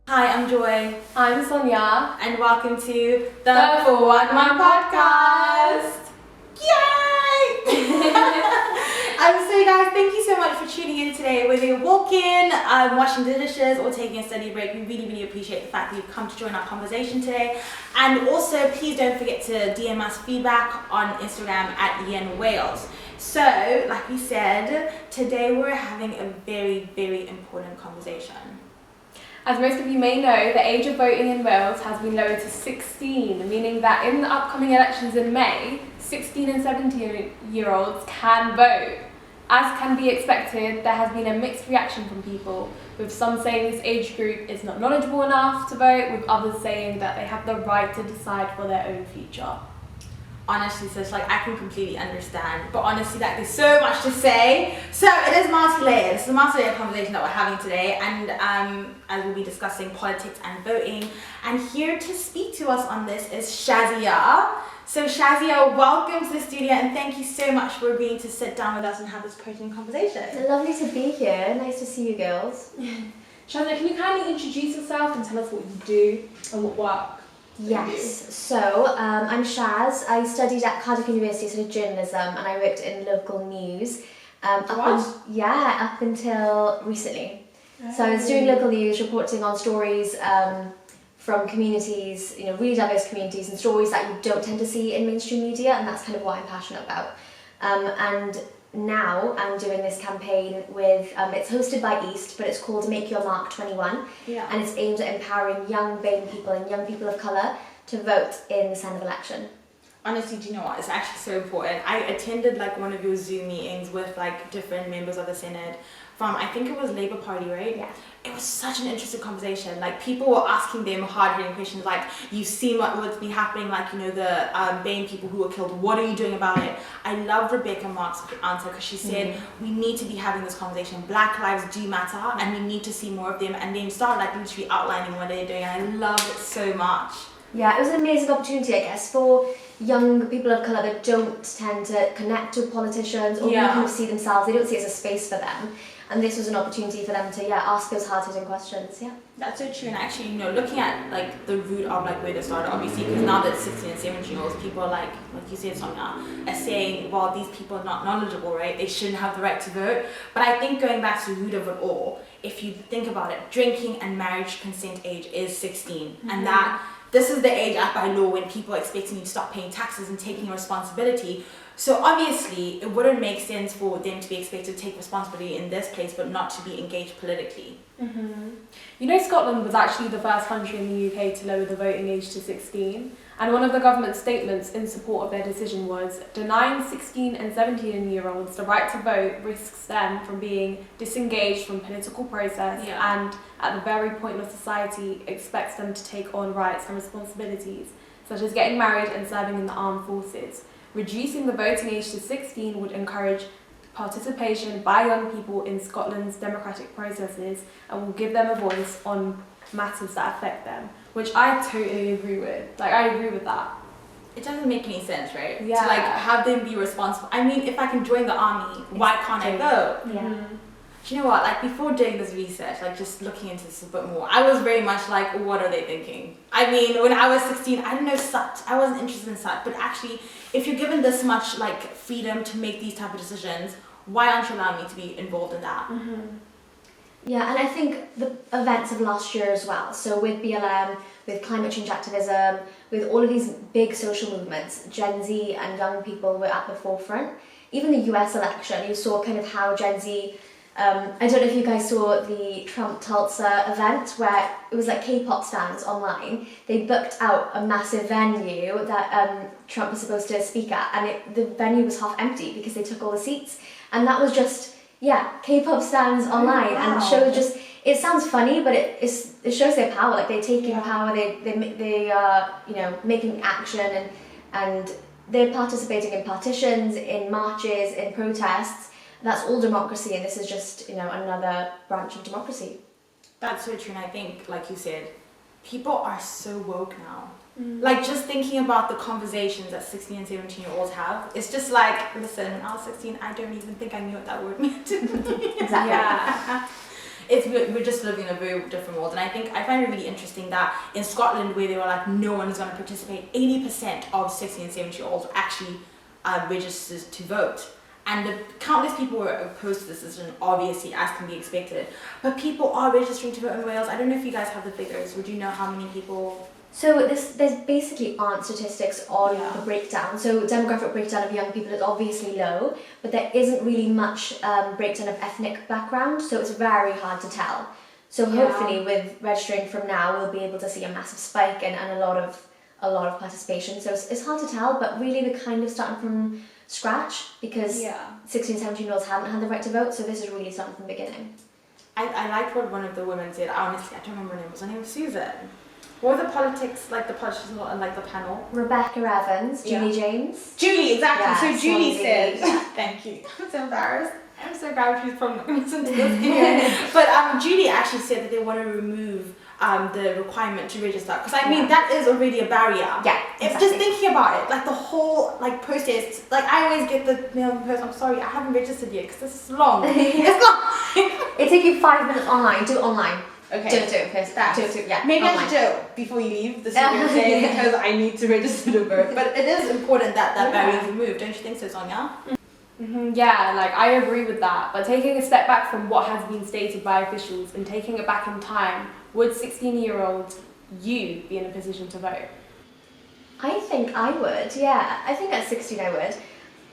Hi, I'm Joy. I'm Sonia. And welcome to the 411 podcast. Yay! So guys, thank you so much for tuning in today. Whether you're walking, washing the dishes, or taking a study break, we really appreciate the fact that you've come to join our conversation today. And also, please don't forget to DM us feedback on Instagram at @YenWales. So, like we said, today we're having a very important conversation. As most of you may know, the age of voting in Wales has been lowered to 16, meaning that in the upcoming elections in May, 16 and 17-year-olds can vote. As can be expected, there has been a mixed reaction from people, with some saying this age group is not knowledgeable enough to vote, with others saying that they have the right to decide for their own future. Honestly, sis, I can completely understand, but honestly, there's so much to say. So it is multi-layered. It's a multi-layered conversation that we're having today, and as we'll be discussing politics and voting. And here to speak to us on this is Shazia. So Shazia, welcome to the studio, and thank you so much for agreeing to sit down with us and have this pertinent conversation. Lovely to be here. Nice to see you girls. Shazia, can you kindly introduce yourself and tell us what you do and what work? Yes, so I'm Shaz. I studied at Cardiff University, studied journalism, and I worked in local news. Up until recently. So I was doing local news, reporting on stories from communities, really diverse communities, and stories that you don't tend to see in mainstream media, and that's kind of what I'm passionate about. And now I'm doing this campaign with, it's hosted by East, but it's called Make Your Mark 21, and it's aimed at empowering young BAME people and young people of colour to vote in the Senedd election. Honestly, do you know what? It's actually so important. I attended one of your Zoom meetings with different members of the Senedd from, I think it was Labour Party, right? Yeah. It was such an interesting conversation. People were asking them hard-hitting questions you've seen what's been happening, the BAME people who were killed. What are you doing about it? I love Rebecca Mark's answer because she said, we need to be having this conversation. Black lives do matter and we need to see more of them. And then started literally outlining what they're doing. And I love it so much. Yeah, it was an amazing opportunity, I guess, for young people of colour that don't tend to connect with politicians or kind of see themselves. They don't see it as a space for them. And this was an opportunity for them to ask those hard-hitting questions. Yeah, that's so true. And actually, looking at the root of where they started, obviously, because now that 16 and 17-year-olds, people are like you said, Sonia, are saying, well, these people are not knowledgeable, right? They shouldn't have the right to vote. But I think going back to the root of it all, if you think about it, drinking and marriage consent age is 16, and that this is the age up by law when people are expecting you to stop paying taxes and taking responsibility. So obviously, it wouldn't make sense for them to be expected to take responsibility in this place, but not to be engaged politically. Scotland was actually the first country in the UK to lower the voting age to 16. And one of the government's statements in support of their decision was, denying 16 and 17-year-olds the right to vote risks them from being disengaged from political process and at the very point of society expects them to take on rights and responsibilities, such as getting married and serving in the armed forces. Reducing the voting age to 16 would encourage participation by young people in Scotland's democratic processes and will give them a voice on matters that affect them, which I totally agree with. I agree with that. It doesn't make any sense, right? Yeah. To have them be responsible. I mean, if I can join the army, why can't I vote? Yeah. Do you know what? Before doing this research, just looking into this a bit more, I was very much what are they thinking? I mean, when I was 16, I didn't know such. I wasn't interested in such. But actually, if you're given this much freedom to make these type of decisions, why aren't you allowing me to be involved in that? Yeah, and I think the events of last year as well, so with BLM, with climate change activism, with all of these big social movements, Gen Z and young people were at the forefront. Even the US election, you saw kind of how Gen Z, I don't know if you guys saw the Trump Tulsa event where it was K-pop stands online. They booked out a massive venue that Trump was supposed to speak at, and the venue was half empty because they took all the seats. And that was just, K-pop stands online, and shows it sounds funny, but it shows their power. They're taking power, they are, making action, and they're participating in petitions, in marches, in protests. That's all democracy, and this is just, another branch of democracy. That's so true, and I think, like you said, people are so woke now. Just thinking about the conversations that 16 and 17-year-olds have, it's just listen, when I was 16, I don't even think I knew what that word meant. Exactly. Yeah. we're just living in a very different world. And I find it really interesting that in Scotland, where they were like, no one is going to participate, 80% of 16 and 17-year-olds actually registered to vote. And the countless people were opposed to this decision, obviously, as can be expected. But people are registering to vote in Wales. I don't know if you guys have the figures. Would you know how many people? So there's basically aren't statistics on Yeah. the breakdown. So demographic breakdown of young people is obviously low, but there isn't really much breakdown of ethnic background, so it's very hard to tell. So hopefully with registering from now, we'll be able to see a massive spike and a lot of participation. So it's hard to tell, but really we're kind of starting from scratch because 16, 17-year-olds haven't had the right to vote, so this is really starting from the beginning. I liked what one of the women said. Honestly, I don't remember her name. Was her name Susan? What were the politicians and like the panel? Rebecca Evans, Julie James. Julie, exactly. Yeah, so Julie Swansea. said, thank you. I'm so embarrassed. I'm so glad she's probably not going to listen to this anyway. But Julie actually said that they want to remove the requirement to register, because I mean that is already a barrier. Yeah, If exactly. just thinking about it, like the whole like process, like I always get the mail from the post. I'm sorry, I haven't registered yet because this is long. It's long. It takes you 5 minutes online. Do it online. Okay. Do it first. Do it. Yeah. Maybe I online. should do it before you leave the studio today because I need to register to vote. But it is important that barrier is removed, don't you think so, Sonia? Yeah, like I agree with that. But taking a step back from what has been stated by officials and taking it back in time, would 16-year-old you be in a position to vote? I think I would, yeah. I think at 16 I would.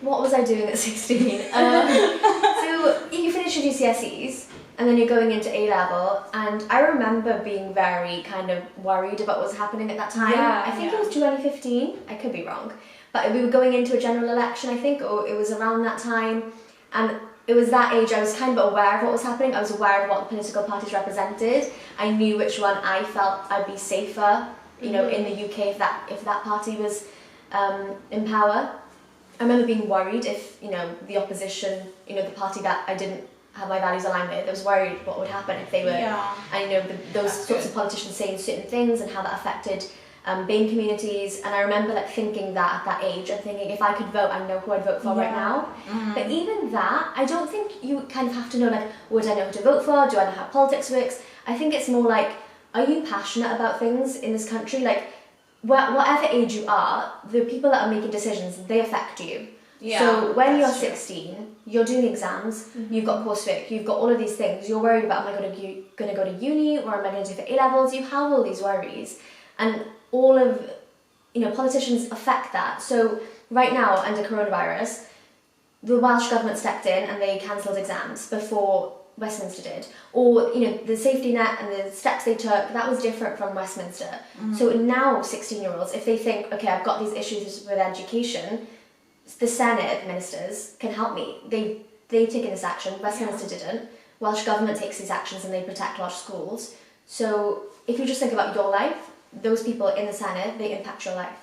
What was I doing at 16? So you finish your GCSEs and then you're going into A-level, and I remember being very kind of worried about what was happening at that time. Yeah, I think it was 2015, I could be wrong, but we were going into a general election, I think, or it was around that time, and it was that age I was kind of aware of what was happening. I was aware of what the political parties represented. I knew which one I felt I'd be safer, you know, in the UK if that party was in power. I remember being worried if, you know, the opposition, you know, the party that I didn't have my values aligned with, I was worried what would happen if they were, and you know, those sorts of politicians saying certain things and how that affected BAME communities. And I remember like thinking that at that age and thinking if I could vote, I know who I'd vote for right now. But even that, I don't think you kind of have to know like, would I know who to vote for? Do I know how politics works? I think it's more like, are you passionate about things in this country? Like, whatever age you are, the people that are making decisions, they affect you. So when you're 16, you're doing exams, you've got coursework, you've got all of these things, you're worried about, am I going to go to uni, or am I going to do for A-levels? You have all these worries, and all of, you know, politicians affect that. So right now, under coronavirus, the Welsh government stepped in and they cancelled exams before Westminster did, or you know, the safety net and the steps they took, that was different from Westminster. So now 16-year-olds, if they think, okay, I've got these issues with education, the Senate ministers can help me. They've taken this action. Westminster didn't. Welsh government takes these actions and they protect Welsh schools. So if you just think about your life, those people in the Senate, they impact your life.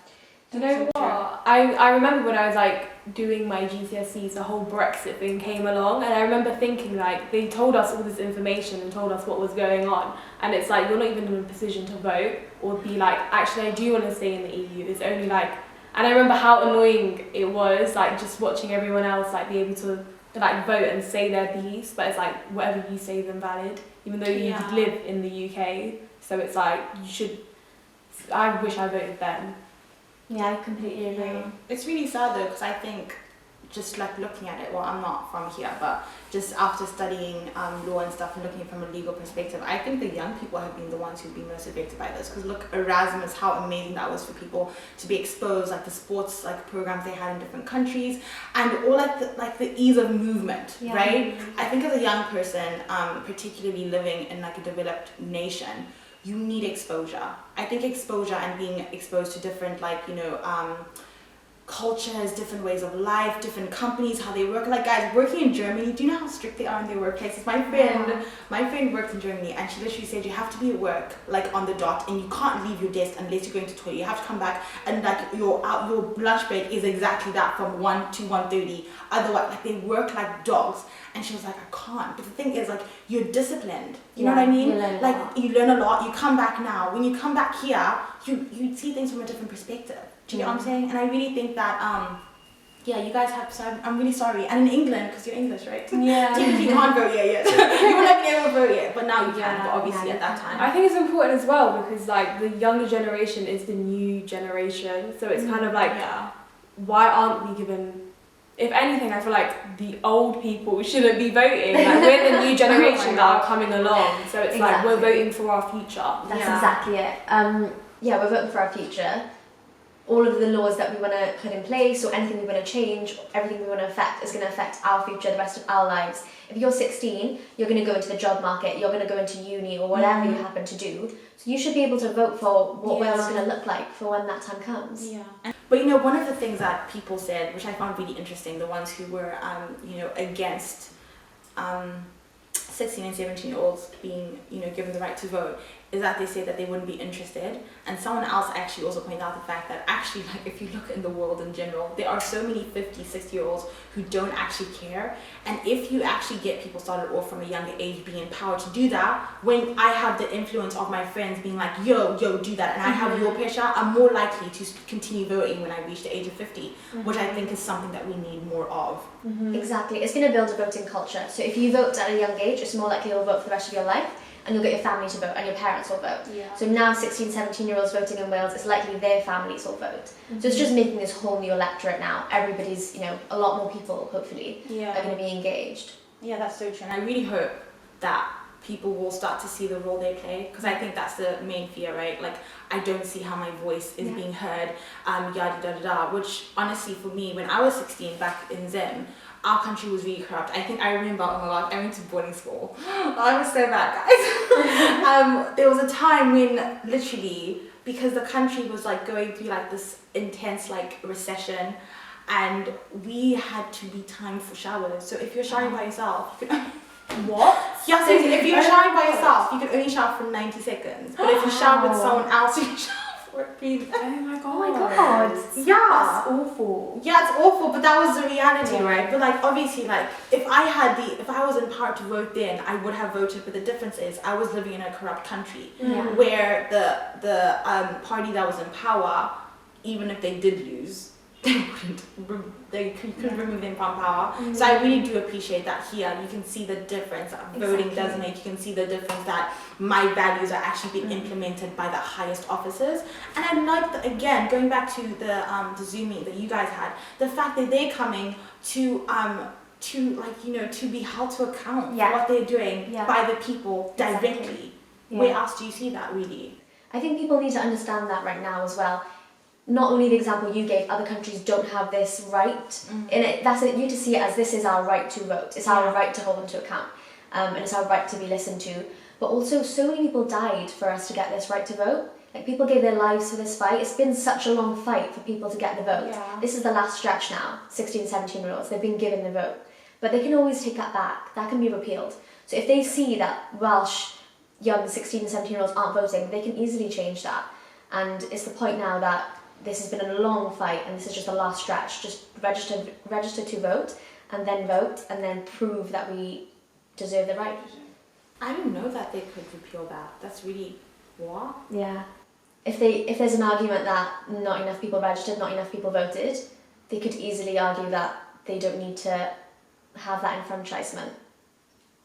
Do you know what? I remember when I was like doing my GCSEs, the whole Brexit thing came along, and I remember thinking like they told us all this information and told us what was going on, and it's like you're not even in a position to vote or be like, actually I do want to stay in the EU. It's only like, and I remember how annoying it was, like just watching everyone else like be able to like vote and say their piece, but it's like whatever you say is invalid, even though you live in the UK. So it's like you should. I wish I voted then. Yeah, I completely agree. It's really sad though, because I think just like looking at it, well, I'm not from here, but just after studying law and stuff and looking from a legal perspective, I think the young people have been the ones who've been most affected by this. Because look, Erasmus, how amazing that was for people to be exposed, like the sports like programs they had in different countries, and all like the ease of movement, right? I think as a young person, particularly living in like a developed nation, you need exposure. I think exposure and being exposed to different like, you know, cultures, different ways of life, different companies, how they work. Like guys, working in Germany, do you know how strict they are in their workplaces? My friend worked in Germany, and she literally said you have to be at work like on the dot, and you can't leave your desk unless you're going to toilet. You have to come back, and like your lunch break is exactly that, from 1 to 1:30. Otherwise, like they work like dogs. And she was like, I can't. But the thing is, like, you're disciplined. You know what I mean? You learn a lot. You come back now. When you come back here, you see things from a different perspective. Do you get what I'm saying? And I really think that, Yeah, you guys have. So I'm really sorry. And in England, because you're English, right? Yeah. Technically, you can't vote yet. So you wouldn't have been able to vote yet, but now you can. Yeah, But obviously, yeah, at that time. I think it's important as well because like the younger generation is the new generation, so it's kind of like Yeah. why aren't we given? If anything, I feel like the old people shouldn't be voting. Like we're the new generation that are coming along, so it's like we're Exactly. voting for our future. That's Yeah. exactly it. Yeah, we're voting for our future. All of the laws that we want to put in place or anything we want to change, everything we want to affect is going to affect our future, the rest of our lives. If you're 16, you're going to go into the job market, you're going to go into uni or whatever you happen to do. So you should be able to vote for what Wales is going to look like for when that time comes. Yeah. But you know, one of the things that people said, which I found really interesting, the ones who were, against 16 and 17-year-olds being, given the right to vote, is that they say that they wouldn't be interested. And someone else actually also pointed out the fact that actually, like, if you look in the world in general, there are so many 50, 60-year-olds who don't actually care. And if you actually get people started off from a younger age being empowered to do that, when I have the influence of my friends being like, yo, do that, and I have your picture, I'm more likely to continue voting when I reach the age of 50, which I think is something that we need more of. Exactly. It's going to build a voting culture. So if you vote at a young age, it's more likely you'll vote for the rest of your life. And you'll get your family to vote and your parents will vote. Yeah. So now 16, 17-year-olds voting in Wales, it's likely their families will vote. So it's just making this whole new electorate now. Everybody's, a lot more people, hopefully, are going to be engaged. Yeah, that's so true. And I really hope that people will start to see the role they play, because I think that's the main fear, right? Like, I don't see how my voice is being heard, which honestly for me, when I was 16 back in Zim, our country was really corrupt. I think I remember, oh my god, I went to boarding school. I was so bad, guys. There was a time when literally, because the country was like going through like this intense like recession, and we had to be timed for showers. So if you're showering by yourself, you can What? yeah, so if you're showering by yourself, you can only shower for 90 seconds. But if you shower with someone else, you can shower for 3 Oh my god. Oh my god. Yeah. That's awful. Yeah, it's awful, but that was the reality, right? But like, obviously, like, if I was empowered to vote then, I would have voted. But the difference is, I was living in a corrupt country where the party that was in power, even if they did lose, they couldn't remove them from power. So I really do appreciate that here. You can see the difference that voting does make. You can see the difference that my values are actually being implemented by the highest officers. And I like that, again, going back to the Zoom meeting that you guys had, the fact that they're coming to be held to account for what they're doing by the people directly. Where else do you see that, really? I think people need to understand that right now as well. Not only the example you gave, other countries don't have this right. And you need to see it as this is our right to vote. It's our right to hold them to account. And it's our right to be listened to. But also, so many people died for us to get this right to vote. Like, people gave their lives for this fight. It's been such a long fight for people to get the vote. Yeah. This is the last stretch now, 16, 17-year-olds. They've been given the vote. But they can always take that back. That can be repealed. So if they see that Welsh young 16 and 17-year-olds aren't voting, they can easily change that. And it's the point now that this has been a long fight, and this is just the last stretch. Just register to vote, and then prove that we deserve the right. I didn't know that they could repeal that. That's really what? Yeah. If there's an argument that not enough people registered, not enough people voted, they could easily argue that they don't need to have that enfranchisement.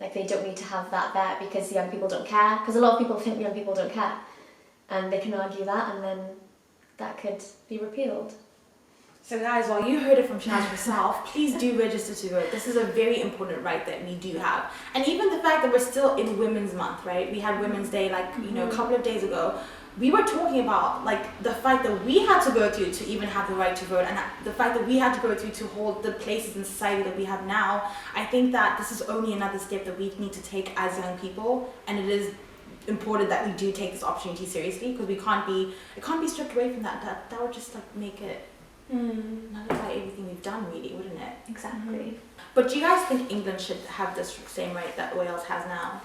Like, they don't need to have that there because young people don't care. Because a lot of people think young people don't care, and they can argue that, and then that could be repealed. So guys, while you heard it from Shaz herself, please do register to vote. This is a very important right that we do have. And even the fact that we're still in Women's Month, right? We had Women's Day a couple of days ago. We were talking about like the fight that we had to go through to even have the right to vote, and the fact that we had to go through to hold the places in society that we have now. I think that this is only another step that we need to take as young people, and it is important that we do take this opportunity seriously, because it can't be stripped away from that. That would just like make it nullify everything we've done, really, wouldn't it? Exactly. But do you guys think England should have this same right that Wales has now?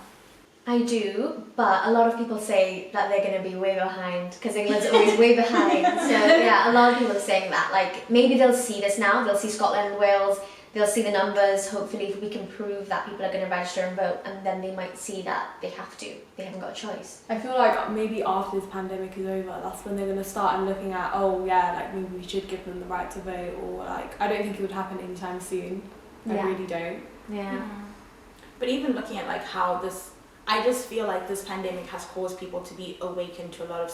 I do, but a lot of people say that they're going to be way behind because England's always way behind. So yeah, a lot of people are saying that. Like, maybe they'll see this now. They'll see Scotland and Wales. they'll see the numbers. Hopefully, if we can prove that people are going to register and vote, and then they might see that they have to. They haven't got a choice. I feel like maybe after this pandemic is over, that's when they're going to start looking at, oh yeah, like maybe we should give them the right to vote, or like, I don't think it would happen anytime soon. I really don't. Yeah. But even looking at like how this, I just feel like this pandemic has caused people to be awakened to a lot of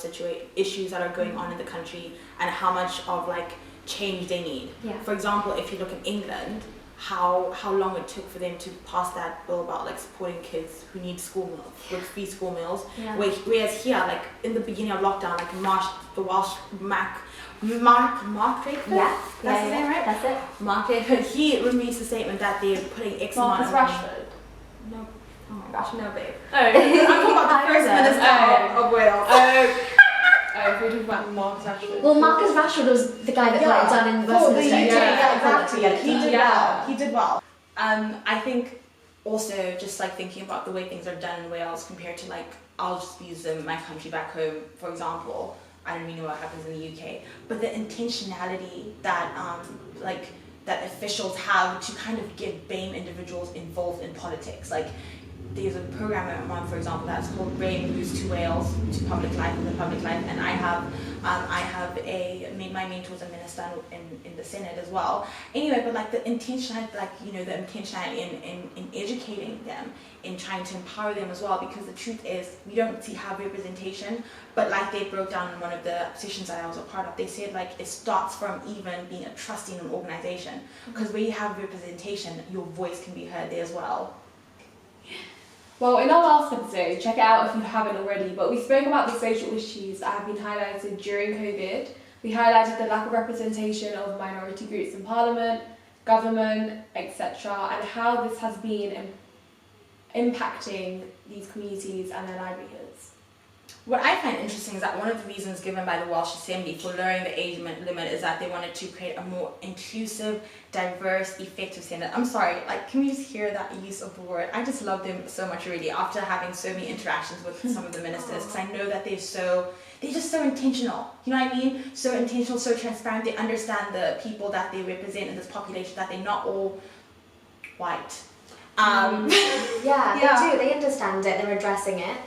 issues that are going on in the country, and how much of like change they need. Yeah. For example, if you look in England, how long it took for them to pass that bill about like supporting kids who need school meals with free school meals. Yeah. Whereas here, like in the beginning of lockdown, like March, the Welsh Mark Drakeford? Yeah. That's his name, right? That's it. Mark Drakeford, he released a statement that they're putting X amount Marcus of Rashford. No. Oh my gosh, no babe. Oh. I'm talking about the First Minister of Wales. If we're talking about Marcus Rashford. Well, Marcus Rashford was the guy that got it done in Westminster. He did well. I think also just like thinking about the way things are done in Wales compared to like, I'll just use my country back home, for example. I don't really know what happens in the UK, but the intentionality that that officials have to kind of get BAME individuals involved in politics. Like there's a program I'm on, for example, that's called BAME Moves to Wales, to public life and the public life, and I have my mentor's a minister in the Senate as well. Anyway, but like the intentionality, in educating them, in trying to empower them as well, because the truth is we don't have representation, but like they broke down in one of the sessions that I was a part of, they said like it starts from even being a trustee in an organization, because where you have representation, your voice can be heard there as well. Well, in our last episode, check it out if you haven't already, but we spoke about the social issues that have been highlighted during COVID. We highlighted the lack of representation of minority groups in Parliament, government, etc., and how this has been impacting these communities and their livelihoods. What I find interesting is that one of the reasons given by the Welsh Assembly for lowering the age limit is that they wanted to create a more inclusive, diverse, effective Senate. I'm sorry, like, can we just hear that use of the word? I just love them so much already after having so many interactions with some of the ministers, because I know that they're just so intentional. You know what I mean? So intentional, so transparent. They understand the people that they represent in this population, that they're not all white. Yeah, they do. They understand it. They're addressing it.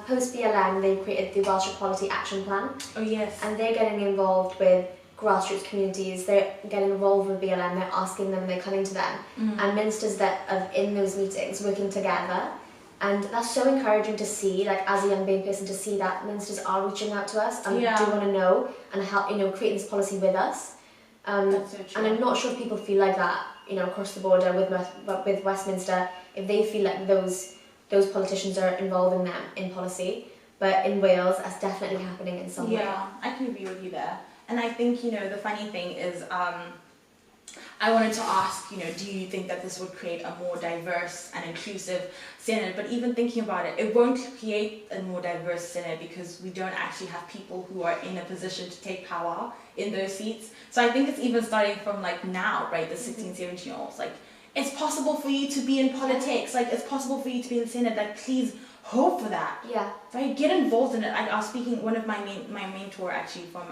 Post BLM, they created the Welsh Equality Action Plan. Oh yes. And they're getting involved with grassroots communities. They're getting involved with BLM. They're asking them. They're coming to them. And ministers that are in those meetings working together. And that's so encouraging to see. Like as a young BAME person, to see that ministers are reaching out to us and do want to know and help. Create this policy with us. That's so true. And I'm not sure if people feel like that. Across the border with Westminster, if they feel like those politicians are involving them in policy, but in Wales that's definitely happening in some way. Yeah, I can agree with you there. And I think, the funny thing is, I wanted to ask, do you think that this would create a more diverse and inclusive Senate? But even thinking about it, it won't create a more diverse Senate because we don't actually have people who are in a position to take power in those seats. So I think it's even starting from like now, right, the 16, 17-year-olds, like, it's possible for you to be in politics, like it's possible for you to be in the Senate, like please hope for that. Yeah. Right, get involved in it. I was speaking, one of my mentor actually from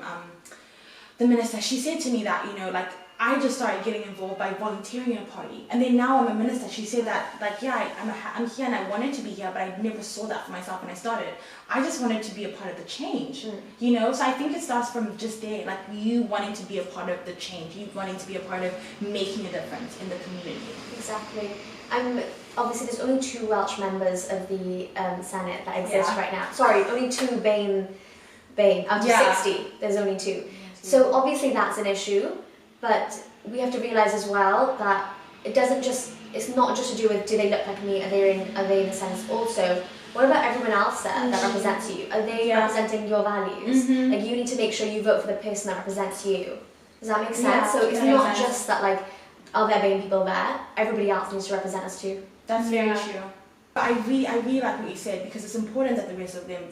the minister, she said to me that, like I just started getting involved by volunteering in a party, and then now I'm a minister. She said that, like, yeah, I'm here and I wanted to be here, but I never saw that for myself when I started. I just wanted to be a part of the change, So I think it starts from just there, like you wanting to be a part of the change, you wanting to be a part of making a difference in the community. Exactly. Obviously there's only 2 Welsh members of the Senate that exist right now. Sorry, only 2 BAME out of 60. There's only 2. So obviously that's an issue. But we have to realise as well that it's not just to do with do they look like me, are they in the sense also, what about everyone else there that represents you? Are they representing your values? Like you need to make sure you vote for the person that represents you. Does that make sense? Yeah, so it's not just that like, there being people there, everybody else needs to represent us too. That's very true. But I really like what you said, because it's important that the rest of them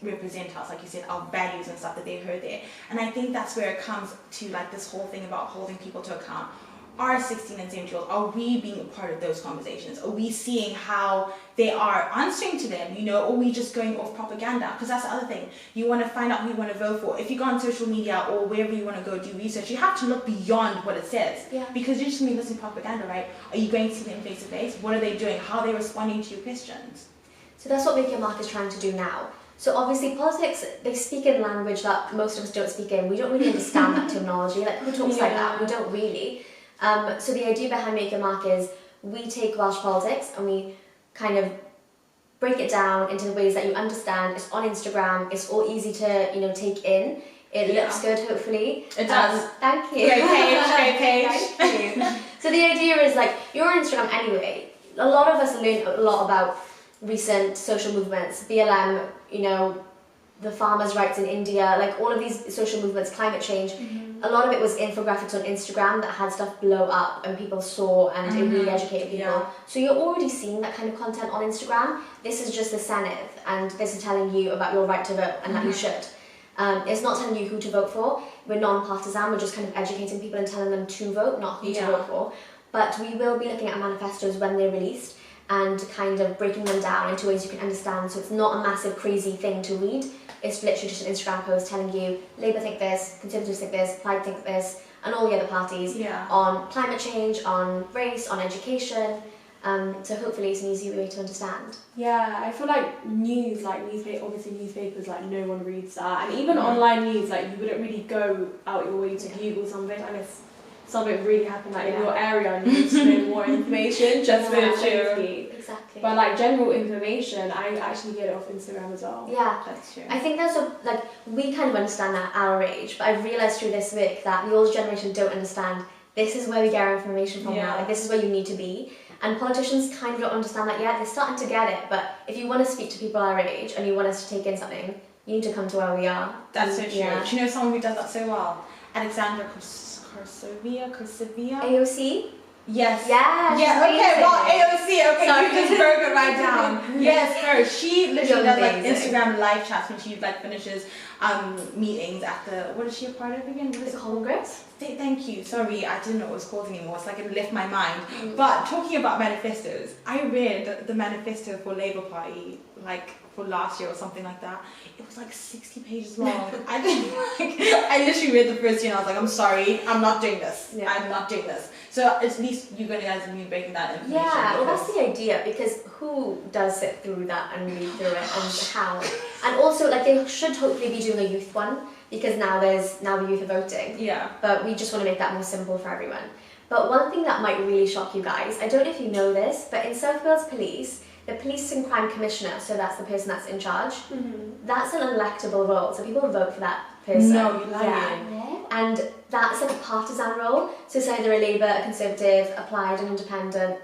represent us, like you said, our values and stuff that they heard there. And I think that's where it comes to like this whole thing about holding people to account. our 16 and 17-year-olds, are we being a part of those conversations? Are we seeing how they are answering to them, or are we just going off propaganda? Because that's the other thing. You want to find out who you want to vote for. If you go on social media or wherever you want to go do research, you have to look beyond what it says. Yeah. Because you're just going to be listening to propaganda, right? Are you going to see them face to face? What are they doing? How are they responding to your questions? So that's what Make Your Mark is trying to do now. So obviously politics, they speak in language that most of us don't speak in. We don't really understand that terminology. Like, who talks like that? We don't really. So the idea behind Make Your Mark is we take Welsh politics and we kind of break it down into ways that you understand. It's on Instagram. It's all easy to, take in. It looks good, hopefully. It does. Thank you. Great page. Thank you. So the idea is, like, you're on Instagram anyway. A lot of us learn a lot about recent social movements, BLM, the farmers' rights in India, like all of these social movements, climate change. A lot of it was infographics on Instagram that had stuff blow up and people saw, and it really educated people. Yeah. So you're already seeing that kind of content on Instagram. This is just the Senedd, and this is telling you about your right to vote and that you should. It's not telling you who to vote for. We're non-partisan. We're just kind of educating people and telling them to vote, not who to vote for. But we will be looking at manifestos when they're released and kind of breaking them down into ways you can understand. So it's not a massive, crazy thing to read. It's literally just an Instagram post telling you Labour think this, Conservatives think this, Plaid think this, and all the other parties on climate change, on race, on education. So hopefully it's an easy way to understand. Yeah, I feel like obviously newspapers, like no one reads that. And even online news, like you wouldn't really go out your way to Google something unless something really happened like in your area and you need to know more information just for you. Exactly. But like general information, I actually get it off Instagram as well. Yeah, that's true. I think there's we kind of understand that at our age, but I've realised through this week that the older generation don't understand this is where we get our information from now, like this is where you need to be. And politicians kind of don't understand that yet. They're starting to get it, but if you want to speak to people our age and you want us to take in something, you need to come to where we are. That's so true. Yeah. Do you know someone who does that so well? Alexandra Korsavia? AOC? Yes. Yeah. Yeah. Okay. Well, AOC. Okay, Sorry. you just broke it right down. Yes, her. She literally does like amazing. Instagram live chats when she like finishes meetings at the. What is she a part of again? What is The it? Congress? Thank you. Sorry, I didn't know what it was called anymore. It's like it left my mind. But talking about manifestos, I read the manifesto for Labour Party like for last year or something like that. It was like 60 pages long. I literally read the first year and I was like, I'm sorry, I'm not doing this. Yeah. I'm not doing this. So at least you guys are breaking that information. Yeah, well that's the idea, because who does sit through that and read through it and how? And also like they should hopefully be doing a youth one, because now the youth are voting. Yeah. But we just want to make that more simple for everyone. But one thing that might really shock you guys, I don't know if you know this, but in South Wales Police, the Police and Crime Commissioner, so that's the person that's in charge, that's an electable role, so people vote for that person. No, you're lying. Yeah. And that's like a partisan role, so it's either a Labour, a Conservative, a Plaid, an Independent.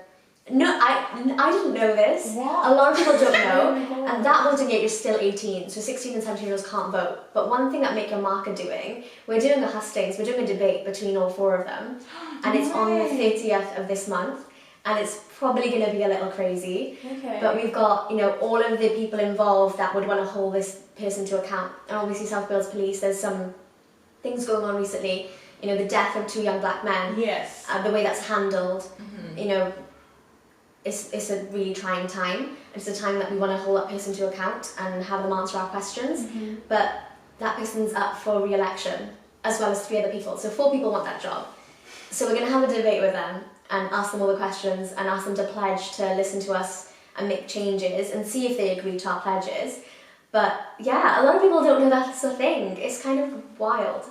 No, I didn't know this. What? A lot of people don't know, and that voting age is still 18, so 16 and 17-year-olds can't vote. But one thing that Make Your Mark are doing, we're doing a hustings, we're doing a debate between all four of them, and it's on the 30th of this month, and it's probably going to be a little crazy. Okay. But we've got, all of the people involved that would want to hold this person to account, and obviously South Wales Police, there's some things going on recently, the death of 2 young black men. Yes. The way that's handled, it's a really trying time. It's a time that we want to hold that person to account and have them answer our questions. But that person's up for re-election, as well as 3 other people. So 4 people want that job. So we're going to have a debate with them and ask them all the questions and ask them to pledge to listen to us and make changes and see if they agree to our pledges. But yeah, a lot of people don't know that's a thing. It's kind of wild.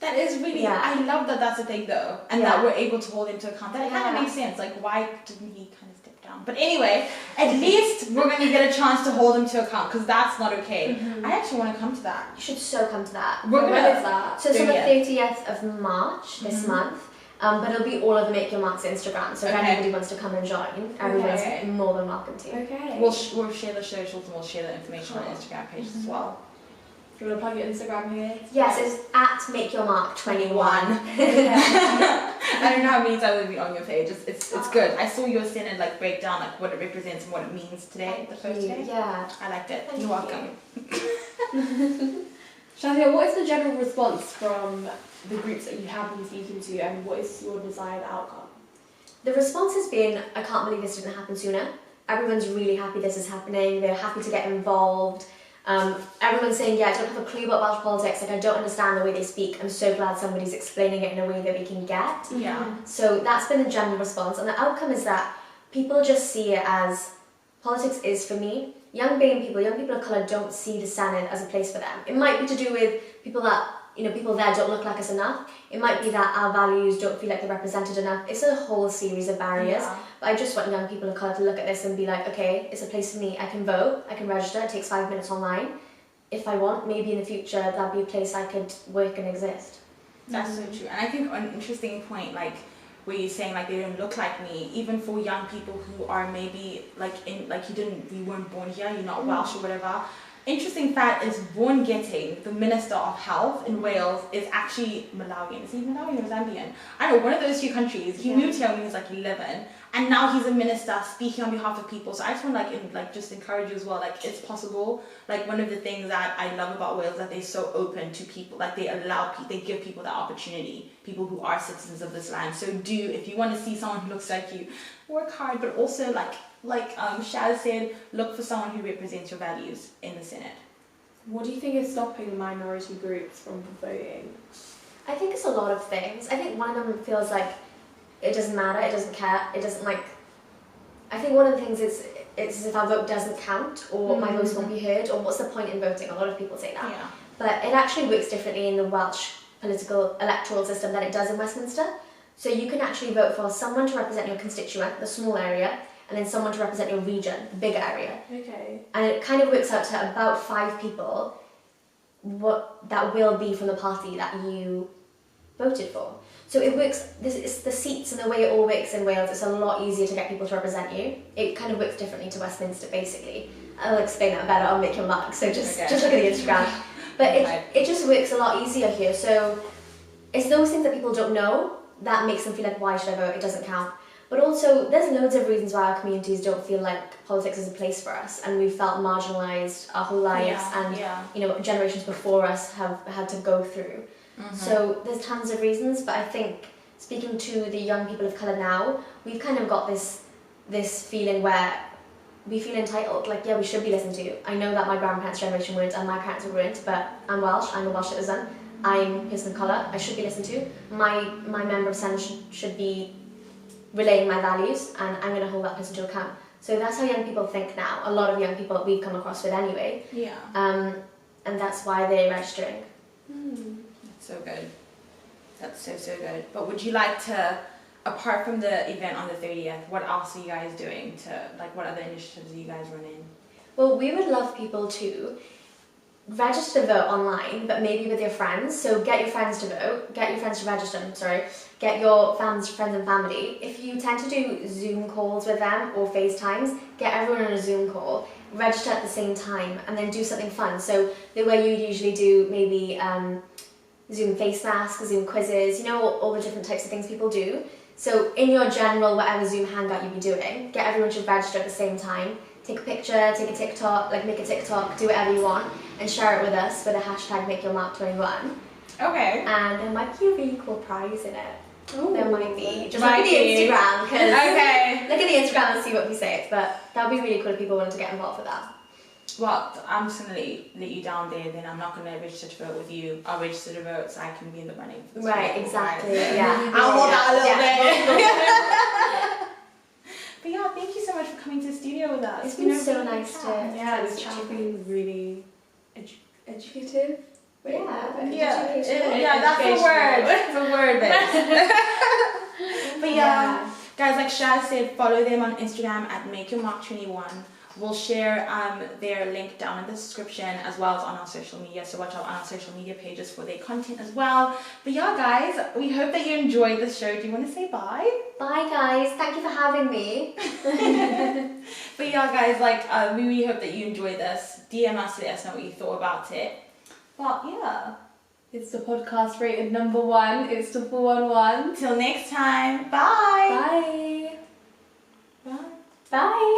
That is really, I love that that's a thing though, and that we're able to hold him to account. That kind of makes sense. Like, why didn't he kind of step down? But anyway, at least we're going to get a chance to hold him to account, because that's not okay. I actually want to come to that. You should so come to that. We're When gonna- is that? So it's on the 30th of March this month. But it'll be all over Make Your Mark's Instagram, so if anybody wants to come and join, everyone's more than welcome to. Okay. We'll share the socials and we'll share the information on our Instagram pages as well. Do you want to plug your Instagram here? Yes, it's at Make Your Mark 21. I don't know how many times will be on your page. It's good. I saw your Senedd like break down like what it represents and what it means today, the first day. Yeah. I liked it. Thank You're you. welcome. Shazia, what is the general response from the groups that you have been speaking to, and what is your desired outcome? The response has been, I can't believe this didn't happen sooner. Everyone's really happy this is happening. They're happy to get involved. Everyone's saying, yeah, I don't have a clue about Welsh politics. Like, I don't understand the way they speak. I'm so glad somebody's explaining it in a way that we can get. Yeah. So that's been the general response. And the outcome is that people just see it as, politics is for me. Young BAME people, young people of colour don't see the Senate as a place for them. It might be to do with people that, people there don't look like us enough. It might be that our values don't feel like they're represented enough. It's a whole series of barriers. Yeah. But I just want young people of colour to look at this and be like, okay, it's a place for me. I can vote, I can register, it takes 5 minutes online. If I want, maybe in the future that'd be a place I could work and exist. That's so true. And I think an interesting point, like, where you're saying like they don't look like me, even for young people who are maybe like you weren't born here, you're not Welsh or whatever. Interesting fact is Vaughan Getting, the Minister of Health in Wales, is actually Malawian. Is he Malawian or Zambian? I don't know, one of those two countries. He moved here when he was like 11, and now he's a minister speaking on behalf of people. So I just want to just encourage you as well. Like, it's possible. Like, one of the things that I love about Wales is that they're so open to people. Like, they allow people, they give people the opportunity. People who are citizens of this land. So if you want to see someone who looks like you, work hard, but also like Shaz said, look for someone who represents your values in the Senate. What do you think is stopping minority groups from voting? I think it's a lot of things. I think one of them feels like it doesn't matter, it doesn't care, it doesn't like... I think one of the things is it's as if our vote doesn't count, or my voice won't be heard, or what's the point in voting? A lot of people say that. Yeah. But it actually works differently in the Welsh political electoral system than it does in Westminster. So you can actually vote for someone to represent your constituent, the small area, and then someone to represent your region, the big area. Okay. And it kind of works out to about 5 people that will be from the party that you voted for. So it works, it's the seats and the way it all works in Wales, it's a lot easier to get people to represent you. It kind of works differently to Westminster, basically. I'll explain that better, I'll make your mark, so just look at the Instagram. But it just works a lot easier here, so it's those things that people don't know that makes them feel like, why should I vote, it doesn't count. But also, there's loads of reasons why our communities don't feel like politics is a place for us, and we've felt marginalised our whole lives, and generations before us have had to go through. So there's tons of reasons, but I think speaking to the young people of colour now, we've kind of got this feeling where we feel entitled, like, yeah, we should be listened to. I know that my grandparents' generation weren't and my parents weren't, but I'm Welsh, I'm a Welsh citizen, I'm a person of colour, I should be listened to. My member of Senate should be relaying my values, and I'm going to hold that person to account. So that's how young people think now. A lot of young people that we've come across with anyway. Yeah. And that's why they're registering. That's so good. That's so good. But would you like to, apart from the event on the 30th, what else are you guys doing what other initiatives are you guys running? Well, we would love people to register to vote online, but maybe with your friends. So get your friends to vote, get your friends to register, get your friends and family. If you tend to do Zoom calls with them or FaceTimes, get everyone on a Zoom call, register at the same time, and then do something fun. So the way you usually do maybe Zoom face masks, Zoom quizzes, all the different types of things people do. So in your general, whatever Zoom hangout you'd be doing, get everyone to register at the same time, take a picture, take a TikTok, make a TikTok, do whatever you want, and share it with us with the hashtag #MakeYourMark21. Okay. And there might be a really cool prize in it. Ooh. There might be. Just look at the Instagram, because look at the Instagram and see what we say. But that would be really cool if people wanted to get involved with that. Well, I'm just going to let you down there, then I'm not going to register to vote with you. I'll register to vote so I can be in the running. Right, exactly, yeah. I'll hold out a little bit. But yeah, thank you so much for coming to the studio with us. It's been so nice to this chat's been really educative. Yeah, that's the word. It's a word, But yeah, guys, like Shaz said, follow them on Instagram at @MakeYourMark21. We'll share their link down in the description as well as on our social media, so watch out on our social media pages for their content as well. But yeah, guys, we hope that you enjoyed the show. Do you want to say bye? Bye, guys. Thank you for having me. But yeah, guys, we really hope that you enjoyed this. DM us to let us know what you thought about it. But yeah, it's the podcast rated #1. It's the 411. Till next time. Bye. Bye. Bye. Bye.